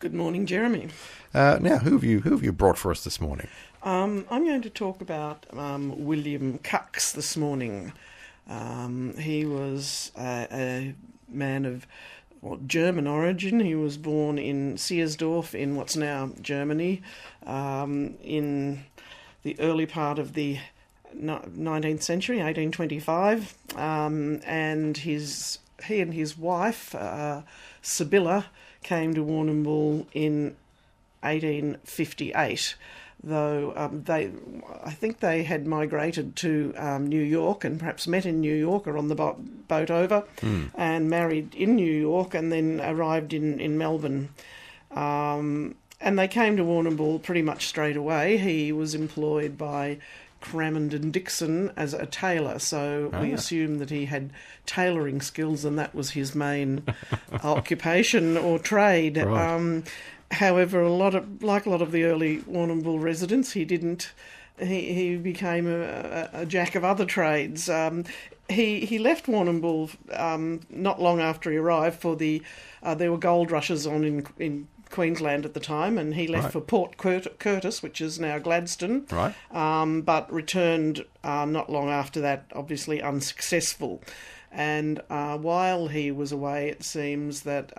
Good morning, Jeremy. Now, who have you brought for us this morning? I'm going to talk about William Kuchs this morning. He was a man of German origin. He was born in Siersdorf in what's now Germany in the early part of the 19th century, 1825, and he and his wife, Sibilla, came to Warrnambool in 1858, though I think they had migrated to New York and perhaps met in New York or on the boat over and married in New York and then arrived in Melbourne. And they came to Warrnambool pretty much straight away. He was employed by Kramon and Dixon as a tailor, so we assume that he had tailoring skills and that was his main occupation or trade. Right. However, like a lot of the early Warrnambool residents, he didn't. He became a jack of other trades. He left Warrnambool not long after he arrived for there were gold rushes on in Queensland at the time, and he left for Port Curtis, which is now Gladstone, but returned not long after that, obviously unsuccessful. And while he was away, it seems that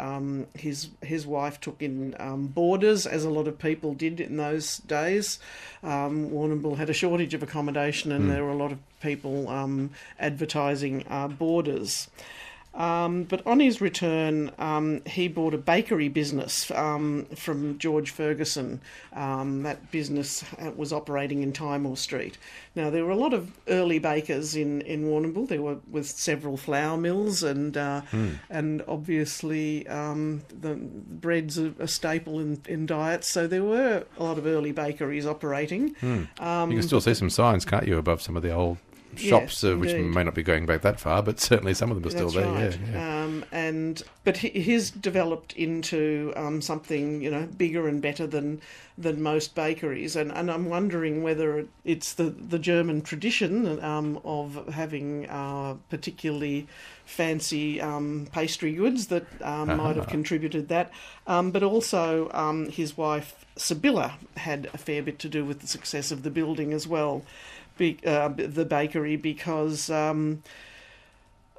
his wife took in boarders, as a lot of people did in those days. Warrnambool had a shortage of accommodation, and there were a lot of people advertising boarders. But on his return, he bought a bakery business from George Ferguson. That business was operating in Timor Street. Now, there were a lot of early bakers in Warrnambool. There were with several flour mills, and obviously the bread's a staple in diets. So there were a lot of early bakeries operating. You can still see some signs, can't you, above some of the old shops, which may not be going back that far, but certainly some of them are still there. Right. Yeah. But his developed into something bigger and better than most bakeries, and I'm wondering whether it's the German tradition of having particularly fancy pastry goods that might have contributed that, but also his wife Sibilla had a fair bit to do with the success of the building as well. The bakery, because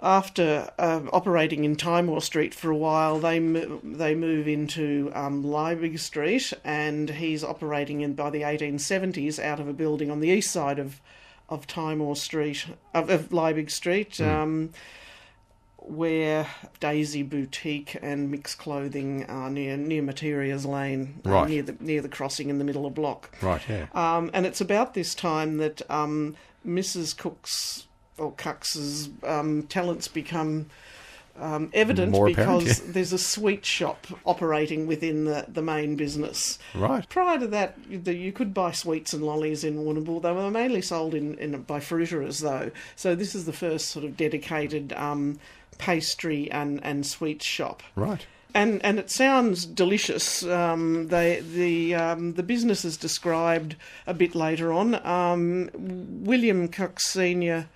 after operating in Timor Street for a while, they move into Liebig Street, and he's operating by the 1870s out of a building on the east side of Timor Street, of Liebig Street, where Daisy Boutique and Mixed Clothing are near Materials Lane, near the crossing in the middle of block. Right, yeah. And it's about this time that Mrs. Kucks or Kucks's talents become evident, more because apparent, there's a sweet shop operating within the main business. Right. Prior to that, you could buy sweets and lollies in Warrnambool. They were mainly sold by fruiterers, though. So this is the first sort of dedicated pastry and sweets shop. Right. And it sounds delicious. The business is described a bit later on. William Kuchs Sr.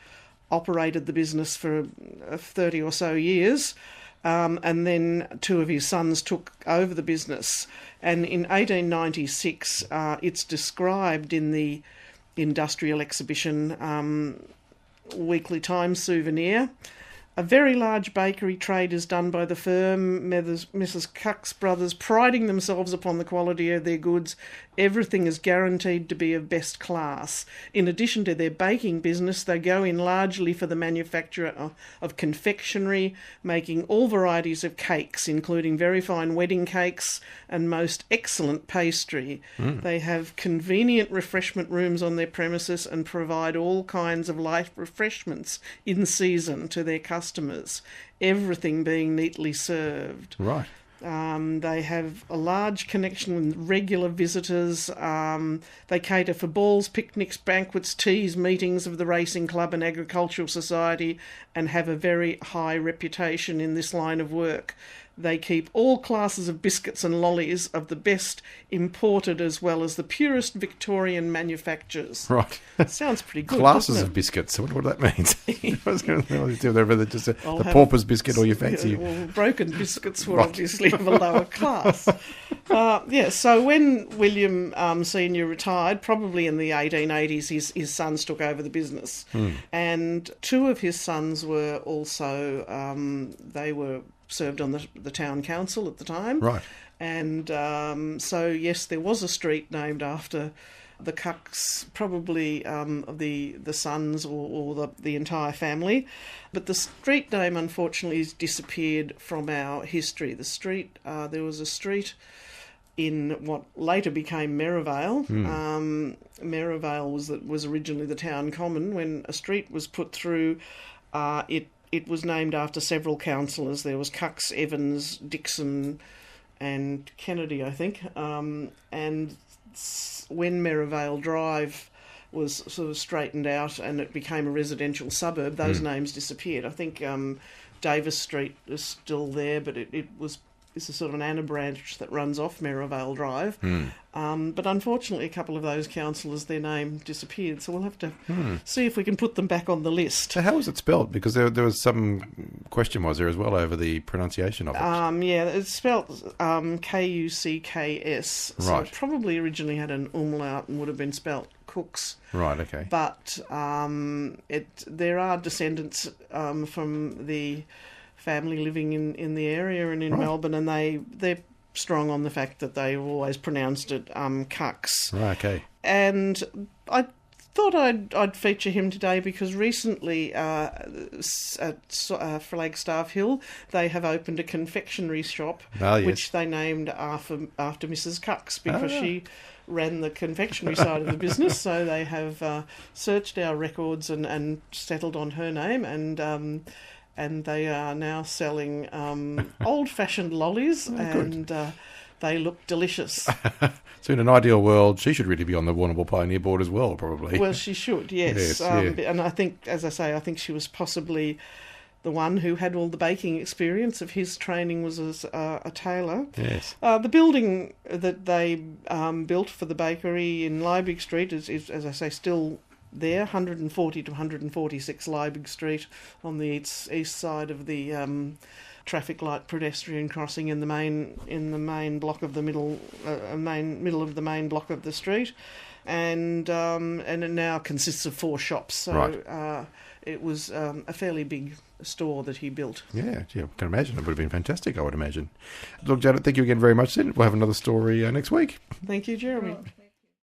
operated the business for 30 or so years, and then two of his sons took over the business. And in 1896, it's described in the industrial exhibition Weekly Times Souvenir. A very large bakery trade is done by the firm, Mrs. Kucks brothers, priding themselves upon the quality of their goods. Everything is guaranteed to be of best class. In addition to their baking business, they go in largely for the manufacture of confectionery, making all varieties of cakes, including very fine wedding cakes and most excellent pastry. They have convenient refreshment rooms on their premises and provide all kinds of light refreshments in season to their customers, everything being neatly served. Right. They have a large connection with regular visitors. They cater for balls, picnics, banquets, teas, meetings of the Racing Club and Agricultural Society, and have a very high reputation in this line of work. They keep all classes of biscuits and lollies of the best imported as well as the purest Victorian manufactures. Right. Sounds pretty good. Classes of biscuits. I wonder what that means. I was going to just the pauper's biscuit or your fancy. Well, broken biscuits were obviously of a lower class. So when William Senior retired, probably in the 1880s, his sons took over the business. And two of his sons were also, they were served on the town council at the time. Right. And yes, there was a street named after the Kucks, probably the sons or the entire family. But the street name, unfortunately, has disappeared from our history. The street, there was a street in what later became Merivale. Merivale was originally the town common. When a street was put through, it was named after several councillors. There was Kucks, Evans, Dixon and Kennedy, I think. And when Merivale Drive was sort of straightened out and it became a residential suburb, those names disappeared. I think Davis Street is still there, but it's a sort of an anabranch that runs off Merivale Drive. But unfortunately, a couple of those councillors, their name disappeared, so we'll have to see if we can put them back on the list. So how was it spelled? Because there was some question, was there, as well, over the pronunciation of it? It's spelled Kucks. Right. So it probably originally had an umlaut and would have been spelt Kucks. Right, okay. But there are descendants from the family living in the area and in Melbourne, and they're strong on the fact that they've always pronounced it Kucks. Right, okay. And I thought I'd feature him today because recently at Flagstaff Hill they have opened a confectionery shop, which they named after Mrs. Kucks because she ran the confectionery side of the business. So they have searched our records and settled on her name, and they are now selling old-fashioned lollies, and they look delicious. So in an ideal world, she should really be on the Warrnambool Pioneer Board as well, probably. Well, she should, yes. And I think, as I say, I think she was possibly the one who had all the baking experience. Of his training was as a tailor. Yes. The building that they built for the bakery in Liebig Street is, as I say, still there, 140 to 146 Liebig Street on the east side of the traffic light pedestrian crossing in the main block of the middle of the main block of the street, and it now consists of 4 shops. So it was a fairly big store that he built. Yeah, I can imagine. It would have been fantastic, I would imagine. Look, Janet, thank you again very much. Then we'll have another story next week. Thank you, Jeremy.